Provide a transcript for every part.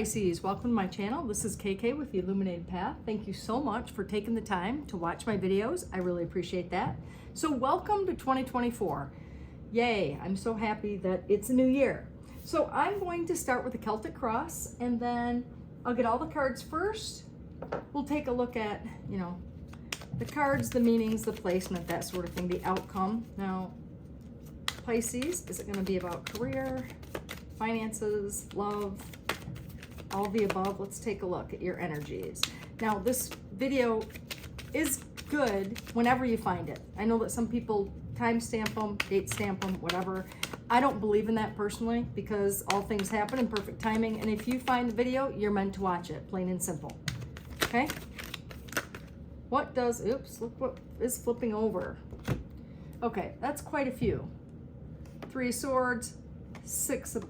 Pisces, welcome to my channel. This is KK with the Illuminated Path. Thank you so much for taking the time to watch my videos. I really appreciate that. So welcome to 2024. Yay, I'm so happy that it's a new year. So I'm going to start with the Celtic Cross, and then I'll get all the cards first. We'll take a look at, the cards, the meanings, the placement, that sort of thing, the outcome. Now, Pisces, is it going to be about career, finances, love, all the above? Let's take a look at your energies. Now, this video is good whenever you find it. I know that some people timestamp them, date stamp them, whatever. I don't believe in that personally, because all things happen in perfect timing, and if you find the video, you're meant to watch it, plain and simple. Okay? What does, oops, look what is flipping over. Okay, that's quite a few. 3 of Swords, 6 of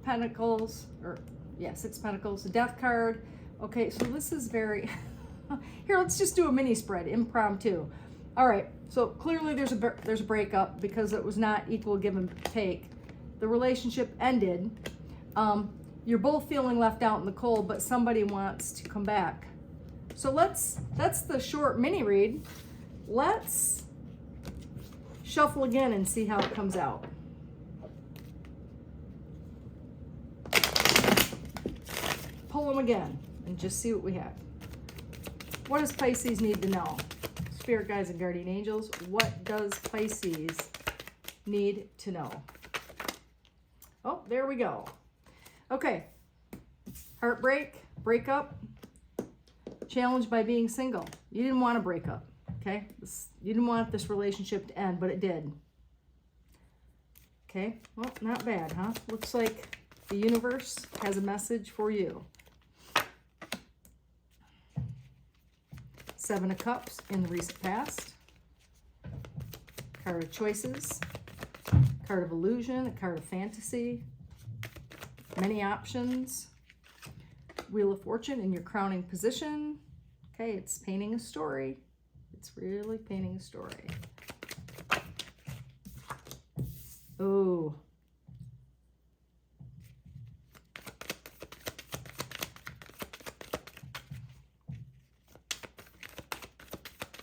Pentacles, or yeah, 6 Pentacles, the Death card. Okay, so this is very, here, let's just do a mini spread, impromptu. All right, so clearly there's a breakup because it was not equal give and take. The relationship ended. You're both feeling left out in the cold, but somebody wants to come back. So that's the short mini read. Let's shuffle again and see how it comes out. Pull them again and just see what we have. What does Pisces need to know? Spirit guides and guardian angels, what does Pisces need to know? Oh, there we go. Okay. Heartbreak, breakup, challenged by being single. You didn't want to break up, okay? You didn't want this relationship to end, but it did. Okay, well, not bad, huh? Looks like the universe has a message for you. 7 of Cups in the recent past. Card of Choices. Card of Illusion. A card of Fantasy. Many options. Wheel of Fortune in your crowning position. Okay, it's painting a story. It's really painting a story. Oh.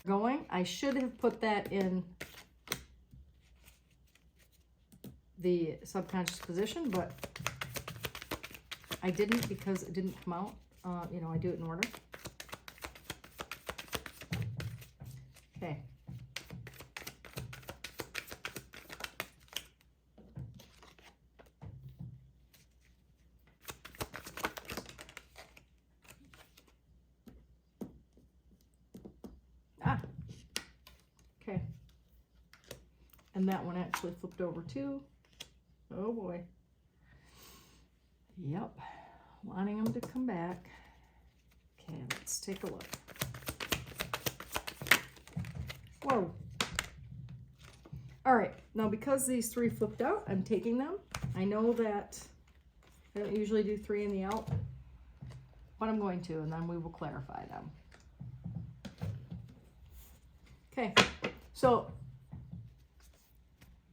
Going. I should have put that in the subconscious position, but I didn't because it didn't come out. I do it in order. Okay. Okay. And that one actually flipped over too. Oh boy. Yep. Wanting them to come back. Okay, let's take a look. Whoa. All right. Now, because these 3 flipped out, I'm taking them. I know that I don't usually do 3 in the out, but I'm going to, and then we will clarify them. Okay. So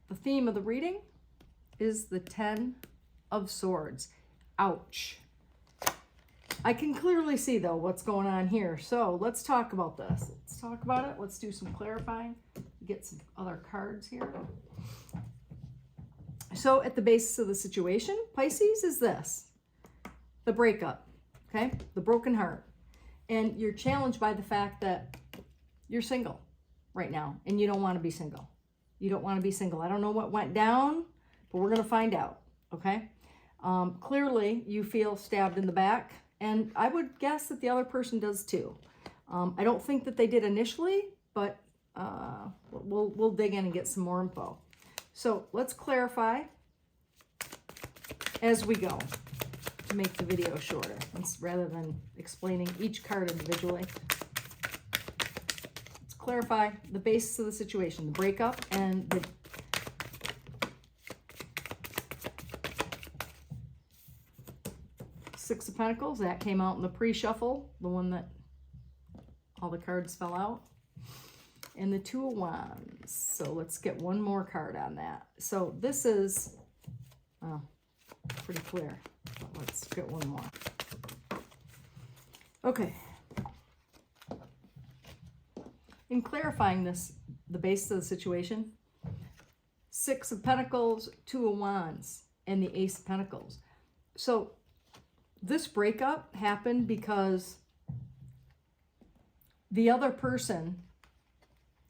the theme of the reading is the 10 of Swords. Ouch. I can clearly see, though, what's going on here. So let's talk about this. Let's talk about it. Let's do some clarifying. Get some other cards here. So at the basis of the situation, Pisces, is this. The breakup, okay? The broken heart. And you're challenged by the fact that you're single right now, and you don't want to be single. You don't want to be single. I don't know what went down, but we're going to find out, okay? Clearly, you feel stabbed in the back, and I would guess that the other person does too. I don't think that they did initially, but we'll dig in and get some more info. So let's clarify as we go to make the video shorter, rather than explaining each card individually. Clarify the basis of the situation, the breakup, and the Six of Pentacles. That came out in the pre-shuffle, the one that all the cards fell out. And the 2 of Wands. So let's get one more card on that. So this is pretty clear. But let's get one more. Okay. In clarifying this, the base of the situation, 6 of Pentacles, 2 of Wands, and the Ace of Pentacles. So this breakup happened because the other person,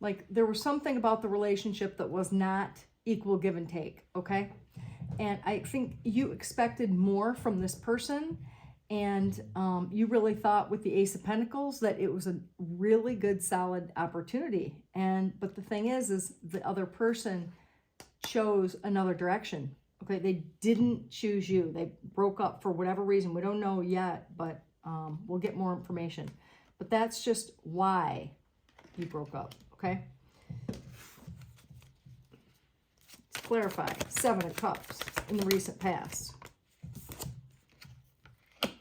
like there was something about the relationship that was not equal give and take, okay? And I think you expected more from this person, and you really thought with the Ace of Pentacles that it was a really good, solid opportunity. But the thing is the other person chose another direction. Okay, they didn't choose you. They broke up for whatever reason. We don't know yet, but we'll get more information. But that's just why you broke up, okay? Let's clarify. 7 of Cups in the recent past.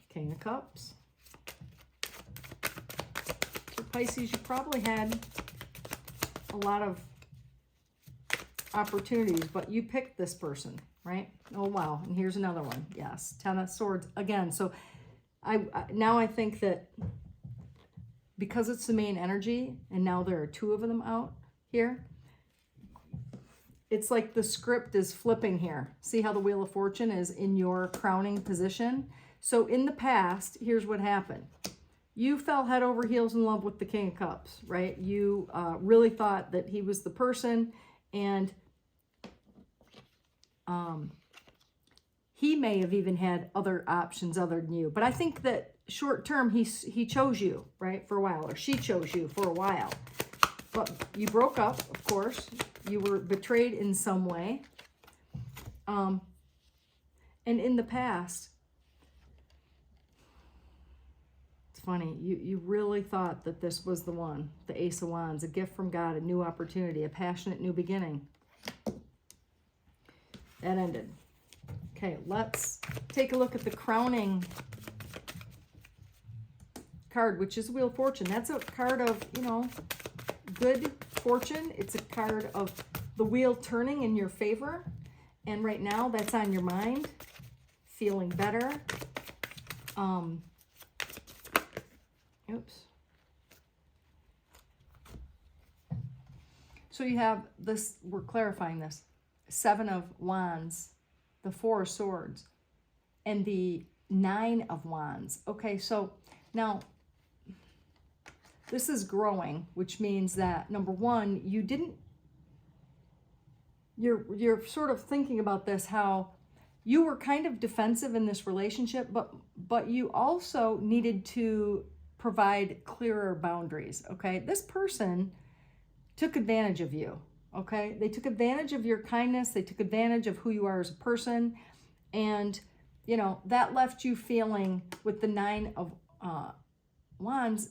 King of Cups. For Pisces, you probably had a lot of opportunities, but you picked this person, right? Oh, wow. And here's another one. Yes. 10 of Swords again. So now I think that because it's the main energy, and now there are 2 of them out here, it's like the script is flipping here. See how the Wheel of Fortune is in your crowning position? So in the past, here's what happened. You fell head over heels in love with the King of Cups, right? You really thought that he was the person, and he may have even had other options other than you. But I think that short term, he chose you, right, for a while, or she chose you for a while. But you broke up, of course. You were betrayed in some way. And in the past, it's funny, you really thought that this was the one, the Ace of Wands, a gift from God, a new opportunity, a passionate new beginning. That ended. Okay, let's take a look at the crowning card, which is the Wheel of Fortune. That's a card of, you know, good fortune. It's a card of the wheel turning in your favor. And right now, that's on your mind. Feeling better. Oops. So you have this, we're clarifying this. 7 of Wands, the 4 of Swords, and the 9 of Wands. Okay, so now this is growing, which means that, number one, you're sort of thinking about this, how you were kind of defensive in this relationship, but you also needed to provide clearer boundaries, okay? This person took advantage of you, okay? They took advantage of your kindness. They took advantage of who you are as a person. And, you know, that left you feeling, with the 9 of Wands,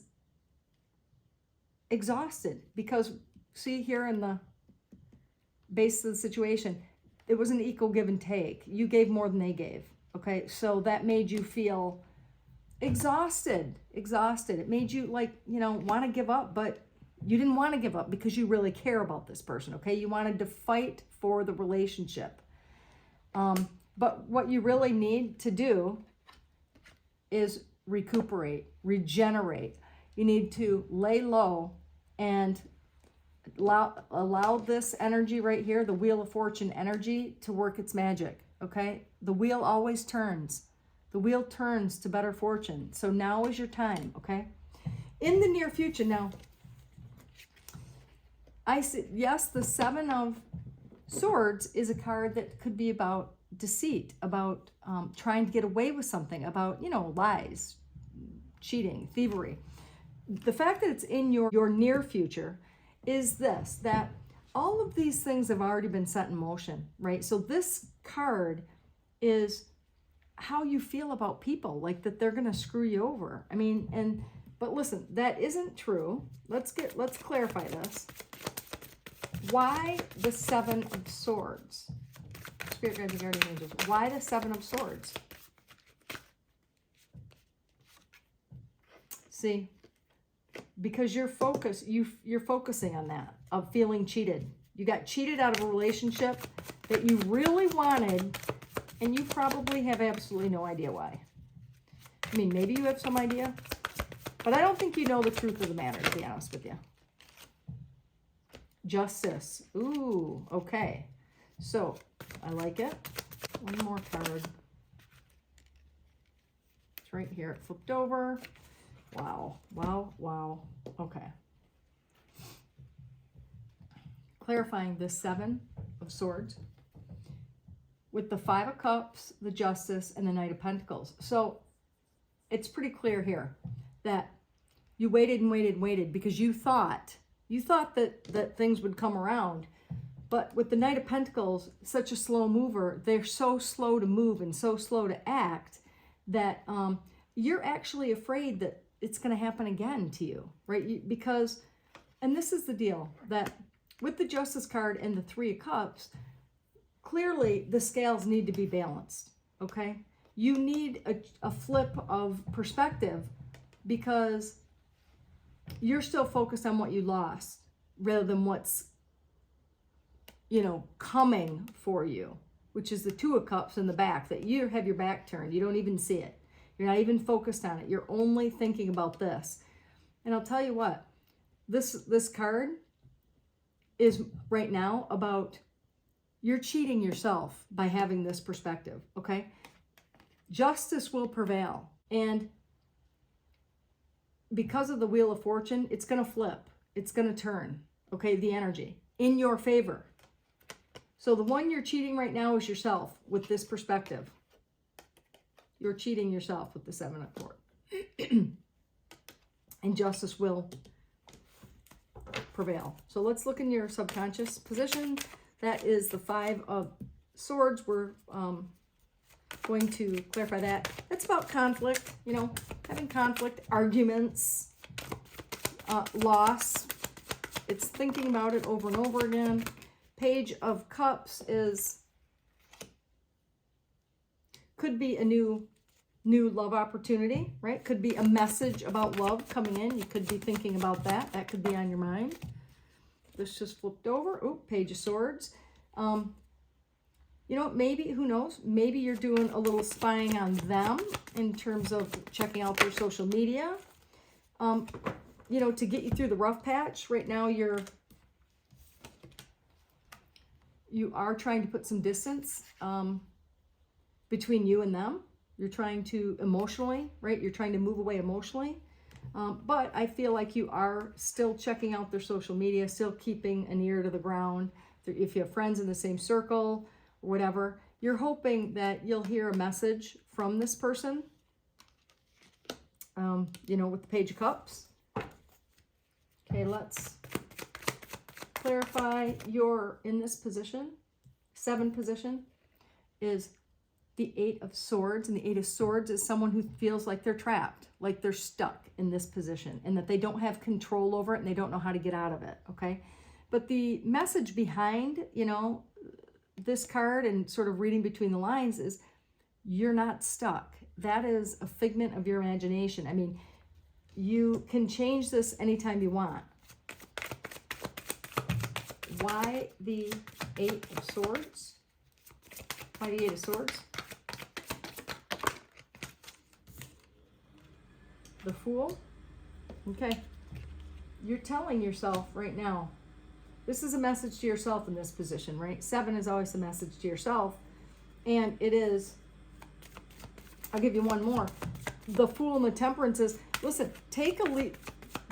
exhausted. Because, see here in the base of the situation, it was an equal give and take. You gave more than they gave, okay? So that made you feel exhausted. It made you, like, you know, want to give up, but you didn't want to give up because you really care about this person, okay? You wanted to fight for the relationship. But what you really need to do is recuperate, regenerate. You need to lay low and allow this energy right here, the Wheel of Fortune energy, to work its magic, okay? The wheel always turns. The wheel turns to better fortune. So now is your time, okay? In the near future, now, I see, yes, the 7 of Swords is a card that could be about deceit, about trying to get away with something, about, you know, lies, cheating, thievery. The fact that it's in your near future is this, that all of these things have already been set in motion, right? So this card is how you feel about people, like that they're going to screw you over. I mean, but listen, that isn't true. Let's clarify this. Why the 7 of Swords? Spirit guides and guardian angels. Why the 7 of Swords? See, because you're focusing on that, of feeling cheated. You got cheated out of a relationship that you really wanted, and you probably have absolutely no idea why. I mean, maybe you have some idea, But I don't think you know the truth of the matter, to be honest with you. Justice. Ooh, okay. So, I like it. One more card. It's right here. It flipped over. Wow, wow, wow. Okay. Clarifying the 7 of Swords with the 5 of Cups, the Justice, and the Knight of Pentacles. So it's pretty clear here that you waited and waited and waited because you thought that things would come around. But with the Knight of Pentacles, such a slow mover, they're so slow to move and so slow to act that you're actually afraid that it's going to happen again to you, right? Because, and this is the deal, that with the Justice card and the 3 of Cups, clearly the scales need to be balanced, okay? You need a flip of perspective because you're still focused on what you lost rather than what's, you know, coming for you, which is the 2 of Cups in the back, that you have your back turned. You don't even see it. You're not even focused on it. You're only thinking about this. And I'll tell you what, this card is right now about you're cheating yourself by having this perspective, okay? Justice will prevail. And because of the Wheel of Fortune, it's going to flip. It's going to turn, okay, the energy in your favor. So the one you're cheating right now is yourself with this perspective. You're cheating yourself with the 7 of Swords. And justice will prevail. So let's look in your subconscious position. That is the 5 of Swords. We're going to clarify that. That's about conflict, you know, having conflict, arguments, loss. It's thinking about it over and over again. Page of Cups could be a new love opportunity, right? Could be a message about love coming in. You could be thinking about that. That could be on your mind. This just flipped over. Oh, Page of Swords. You know, maybe, who knows? Maybe you're doing a little spying on them in terms of checking out their social media. You know, to get you through the rough patch. Right now, you are trying to put some distance between you and them. You're trying to emotionally, right? You're trying to move away emotionally. But I feel like you are still checking out their social media, still keeping an ear to the ground. If you have friends in the same circle or whatever, you're hoping that you'll hear a message from this person, you know, with the Page of Cups. Okay, let's clarify your, in this position, 7 position, is the 8 of Swords. And the 8 of Swords is someone who feels like they're trapped, like they're stuck in this position and that they don't have control over it and they don't know how to get out of it, okay? But the message behind, you know, this card and sort of reading between the lines is you're not stuck. That is a figment of your imagination. I mean, you can change this anytime you want. Why the 8 of Swords? Why the 8 of Swords? The Fool. Okay. You're telling yourself right now, this is a message to yourself in this position, right? 7 is always a message to yourself. And it is, I'll give you one more. The Fool and the Temperance is, listen, take a leap.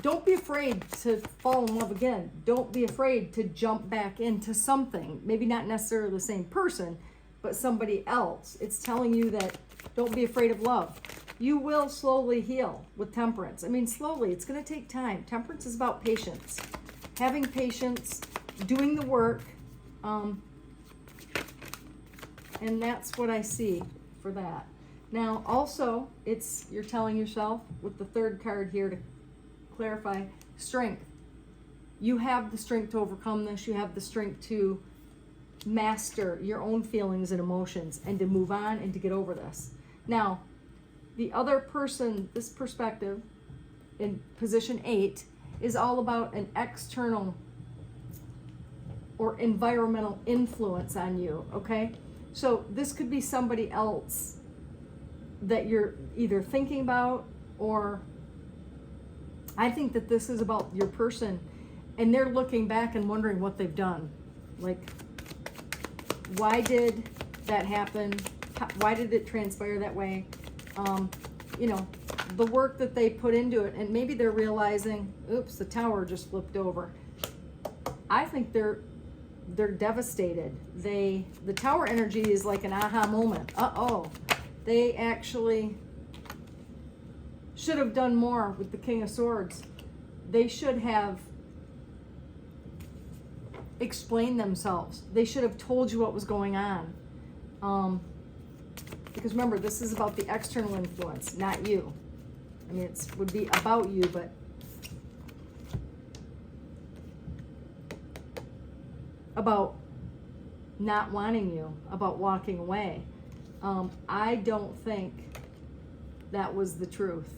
Don't be afraid to fall in love again. Don't be afraid to jump back into something. Maybe not necessarily the same person, but somebody else. It's telling you that don't be afraid of love. You will slowly heal with Temperance. I mean, slowly. It's going to take time. Temperance is about patience. Having patience, doing the work. And that's what I see for that. Now, also, you're telling yourself with the 3rd card here to clarify, strength. You have the strength to overcome this. You have the strength to master your own feelings and emotions and to move on and to get over this. Now, the other person, this perspective in position 8, is all about an external or environmental influence on you, okay? So this could be somebody else that you're either thinking about or I think that this is about your person, and they're looking back and wondering what they've done. Like, why did that happen? Why did it transpire that way? You know, the work that they put into it, and maybe they're realizing, oops, the tower just flipped over. I think they're devastated. The tower energy is like an aha moment. Uh-oh. They actually should have done more with the King of Swords. They should have explained themselves. They should have told you what was going on. Because remember, this is about the external influence, not you. I mean, it would be about you, but about not wanting you, about walking away. I don't think that was the truth.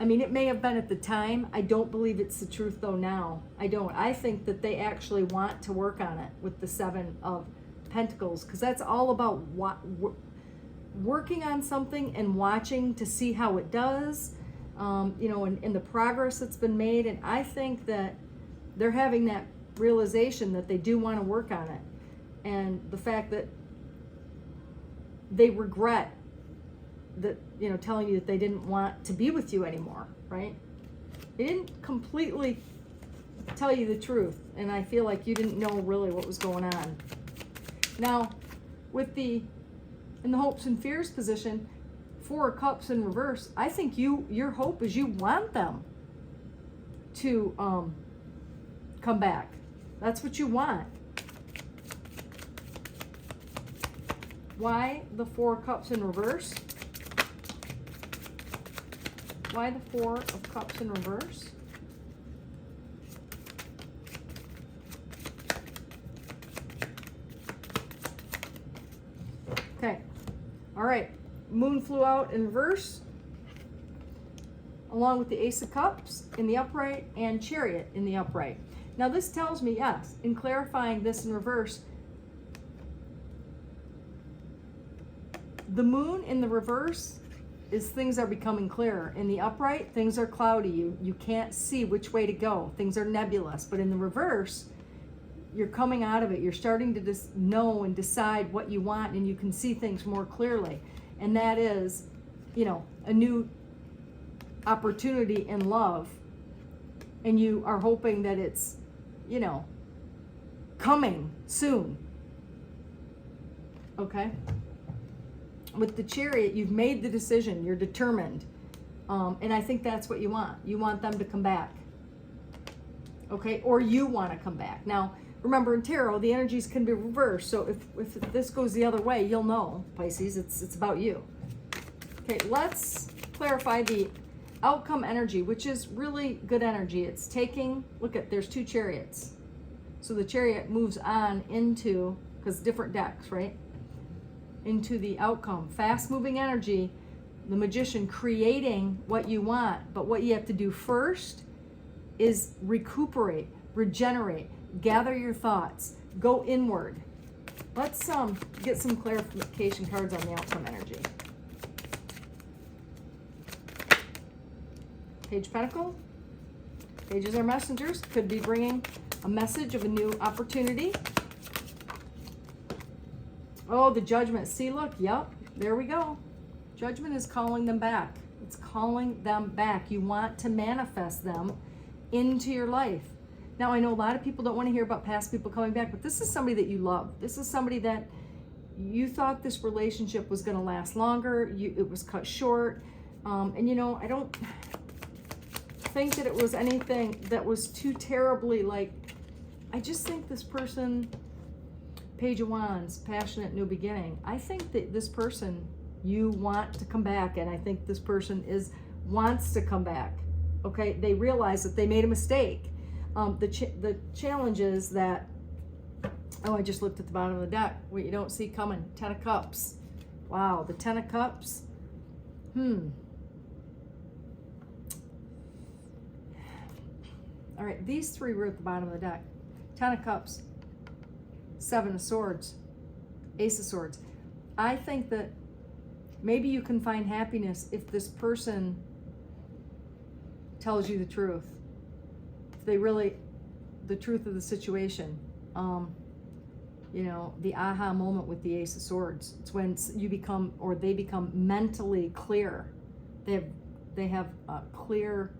I mean, it may have been at the time. I don't believe it's the truth, though, now. I don't. I think that they actually want to work on it with the Seven of Pentacles, because that's all about working on something and watching to see how it does, you know, and the progress that's been made. And I think that they're having that realization that they do want to work on it, and the fact that they regret that, you know, telling you that they didn't want to be with you anymore, right? They didn't completely tell you the truth, and I feel like you didn't know really what was going on. Now, with in the hopes and fears position, Four of Cups in reverse, I think your hope is you want them to come back. That's what you want. Why the Four of Cups in reverse? Why the Four of Cups in reverse? Okay. All right. Moon flew out in reverse, along with the Ace of Cups in the upright and Chariot in the upright. Now this tells me, yes, in clarifying this in reverse, the moon in the reverse is things are becoming clearer. In the upright, things are cloudy. You can't see which way to go. Things are nebulous. But in the reverse, you're coming out of it. You're starting to just know and decide what you want, and you can see things more clearly. And that is, you know, a new opportunity in love. And you are hoping that it's, you know, coming soon. Okay? With the Chariot, you've made the decision. You're determined. And I think that's what you want. You want them to come back. Okay? Or you want to come back. Now, remember in tarot, the energies can be reversed. So if this goes the other way, you'll know, Pisces, it's about you. Okay, let's clarify the outcome energy, which is really good energy. It's taking, look at, there's two Chariots. So the Chariot moves on into, because different decks, right? Into the outcome. Fast moving energy, the Magician creating what you want, but what you have to do first is recuperate, regenerate, gather your thoughts, go inward. Let's get some clarification cards on the outcome energy. Page Pentacle. Pages are messengers. Could be bringing a message of a new opportunity. Oh, the Judgment. See, look. Yep. There we go. Judgment is calling them back. It's calling them back. You want to manifest them into your life. Now, I know a lot of people don't want to hear about past people coming back, but this is somebody that you love. This is somebody that you thought this relationship was going to last longer. It was cut short. And, you know, I don't think that it was anything that was too terribly, like, I just think this person, Page of Wands, passionate new beginning. I think that this person, you want to come back, and I think this person wants to come back. Okay, they realize that they made a mistake. The challenge is that, oh, I just looked at the bottom of the deck. What you don't see coming, 10 of Cups. Wow, the 10 of Cups. All right, these three were at the bottom of the deck. 10 of Cups, 7 of Swords, Ace of Swords. I think that maybe you can find happiness if this person tells you the truth, if they really, the truth of the situation, you know, the aha moment with the Ace of Swords, it's when you become, or they become mentally clear. They have a clear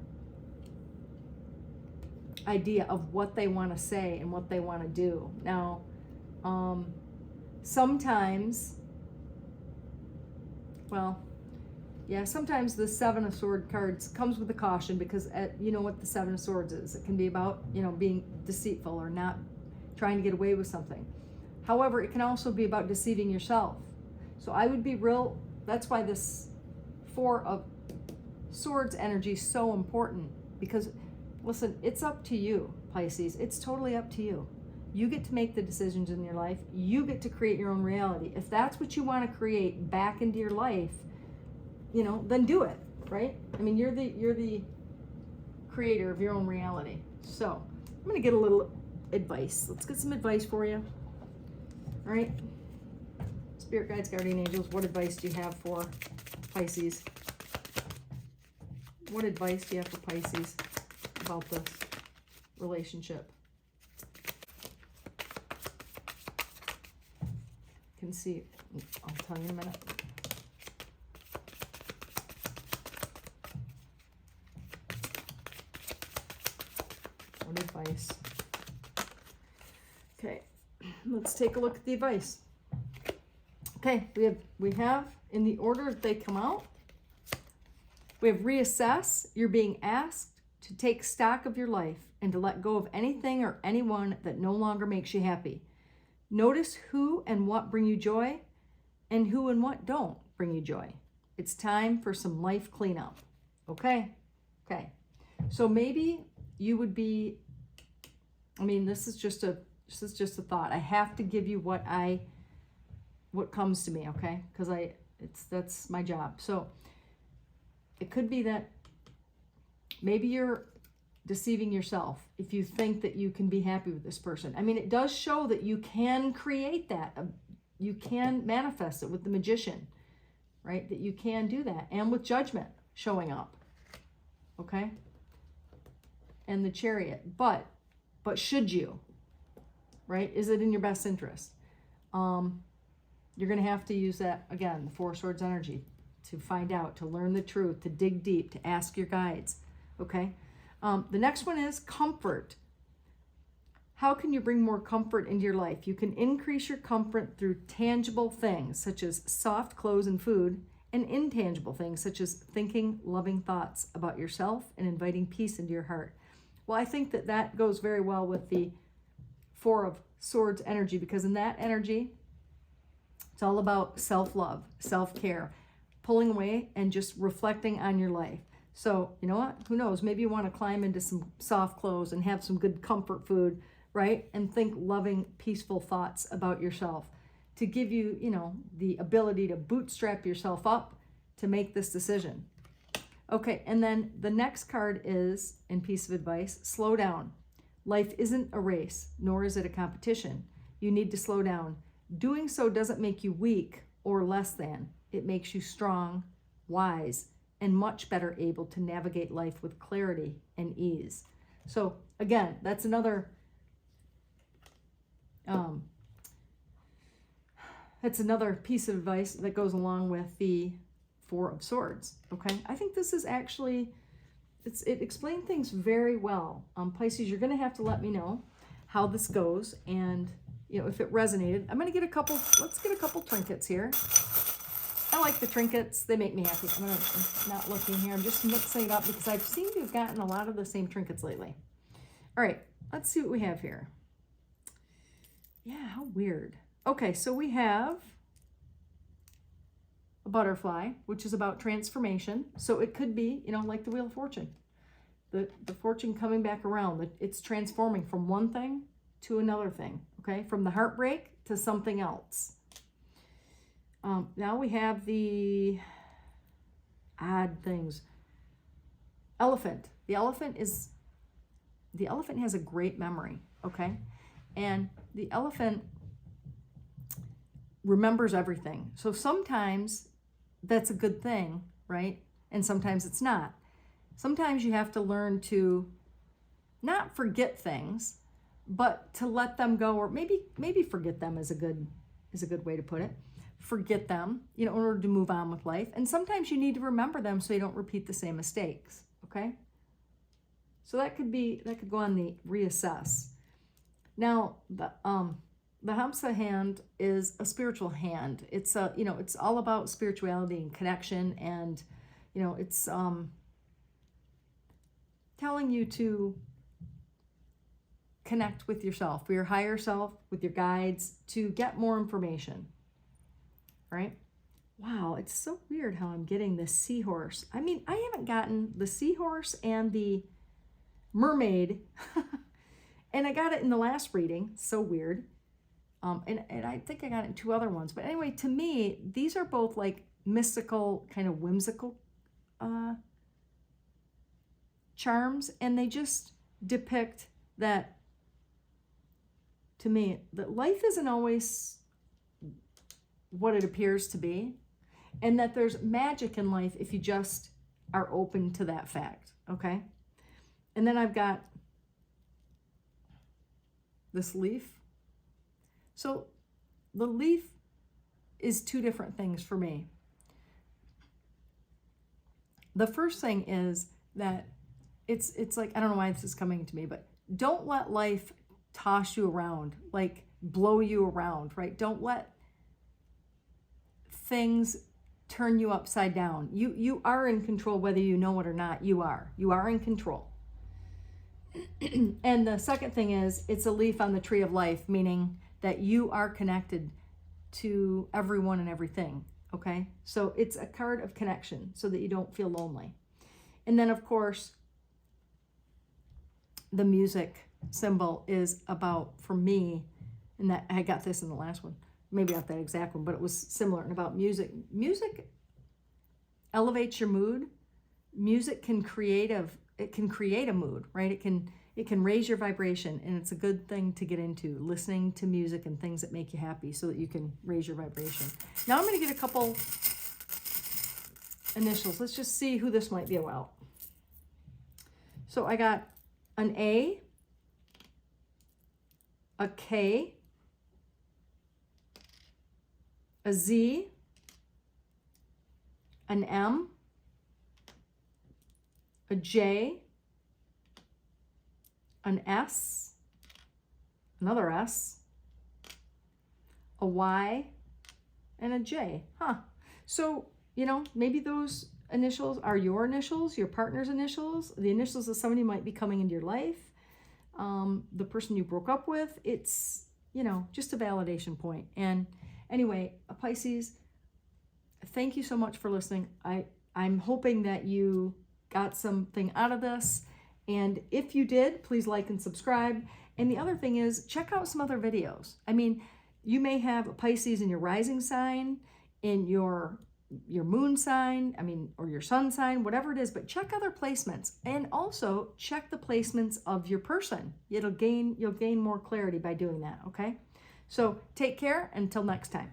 idea of what they want to say and what they want to do. Now, sometimes, well, yeah, sometimes the Seven of Swords cards comes with a caution, because you know what the Seven of Swords is. It can be about, you know, being deceitful or not trying to get away with something. However, it can also be about deceiving yourself. So I would be real, that's why this Four of Swords energy is so important, because listen, it's up to you, Pisces. It's totally up to you. You get to make the decisions in your life. You get to create your own reality. If that's what you want to create back into your life, you know, then do it, right? I mean, you're the creator of your own reality. So I'm going to get a little advice. Let's get some advice for you. All right. Spirit guides, guardian angels, what advice do you have for Pisces? What advice do you have for Pisces about this relationship? Can see, I'll tell you in a minute. What advice? Okay, let's take a look at the advice. Okay, we have in the order that they come out, we have reassess. You're being asked to take stock of your life and to let go of anything or anyone that no longer makes you happy. Notice who and what bring you joy and who and what don't bring you joy. It's time for some life cleanup. Okay? Okay. So maybe you would be, I mean, this is just a thought. I have to give you what comes to me, okay? Because that's my job. So it could be that maybe you're deceiving yourself if you think that you can be happy with this person. I mean, it does show that you can create that. You can manifest it with the Magician, right? That you can do that. And with Judgment showing up, okay? And the Chariot. But should you, right? Is it in your best interest? You're going to have to use that, again, the Four of Swords energy, to find out, to learn the truth, to dig deep, to ask your guides, okay? The next one is comfort. How can you bring more comfort into your life? You can increase your comfort through tangible things, such as soft clothes and food, and intangible things, such as thinking loving thoughts about yourself and inviting peace into your heart. Well, I think that goes very well with the Four of Swords energy, because in that energy, it's all about self-love, self-care, pulling away and just reflecting on your life. So, you know what? Who knows? Maybe you want to climb into some soft clothes and have some good comfort food, right? And think loving, peaceful thoughts about yourself to give you, you know, the ability to bootstrap yourself up to make this decision. Okay, and then the next card is, in piece of advice, slow down. Life isn't a race, nor is it a competition. You need to slow down. Doing so doesn't make you weak or less than. It makes you strong, wise, and much better able to navigate life with clarity and ease. So again, that's another piece of advice that goes along with the Four of Swords. Okay, I think this is actually, it explained things very well. Pisces, you're going to have to let me know how this goes, and you know, if it resonated. I'm going to get let's get a couple trinkets here. I like the trinkets. They make me happy. I'm not looking here. I'm just mixing it up because I've seemed to have gotten a lot of the same trinkets lately. All right, let's see what we have here. Yeah, how weird. Okay, so we have a butterfly, which is about transformation. So it could be, you know, like the Wheel of Fortune. The fortune coming back around. It's transforming from one thing to another thing, okay? From the heartbreak to something else. Now we have the odd things. Elephant. The elephant has a great memory, okay? And the elephant remembers everything. So sometimes that's a good thing, right? And sometimes it's not. Sometimes you have to learn to not forget things, but to let them go, or maybe forget them is a good way to put it. Forget them, in order to move on with life. And sometimes you need to remember them so you don't repeat the same mistakes, okay? So that could go on the reassess. Now, the Hamsa hand is a spiritual hand. It's it's all about spirituality and connection, and it's telling you to connect with yourself, with your higher self, with your guides, to get more information. Right? Wow, it's so weird how I'm getting this seahorse. I mean, I haven't gotten the seahorse and the mermaid, and I got it in the last reading. So weird. And I think I got it in 2 other ones. But anyway, to me, these are both like mystical, kind of whimsical charms, and they just depict that, to me, that life isn't always what it appears to be, and that there's magic in life if you just are open to that fact, okay? And then I've got this leaf. So the leaf is 2 different things for me. The first thing is that it's like, I don't know why this is coming to me, but don't let life toss you around, like blow you around, right? Don't let things turn you upside down. You are in control, whether you know it or not. You are in control. And the second thing is, it's a leaf on the tree of life, meaning that you are connected to everyone and everything, okay? So it's a card of connection so that you don't feel lonely. And then, of course, the music symbol is about, for me, and that I got this in the last one, maybe not that exact one, but it was similar, and about music. Music elevates your mood. Music can create a mood, right? It can raise your vibration, and it's a good thing to get into, listening to music and things that make you happy so that you can raise your vibration. Now I'm going to get a couple initials. Let's just see who this might be about. So I got an A, a K, a Z, an M, a J, an S, another S, a Y, and a J. So, maybe those initials are your initials, your partner's initials, the initials of somebody who might be coming into your life, the person you broke up with. It's, just a validation point. And anyway, Pisces, thank you so much for listening. I'm hoping that you got something out of this. And if you did, please like and subscribe. And the other thing is, check out some other videos. I mean, you may have a Pisces in your rising sign, in your moon sign, or your sun sign, whatever it is, but check other placements. And also check the placements of your person. You'll gain more clarity by doing that, okay? So take care until next time.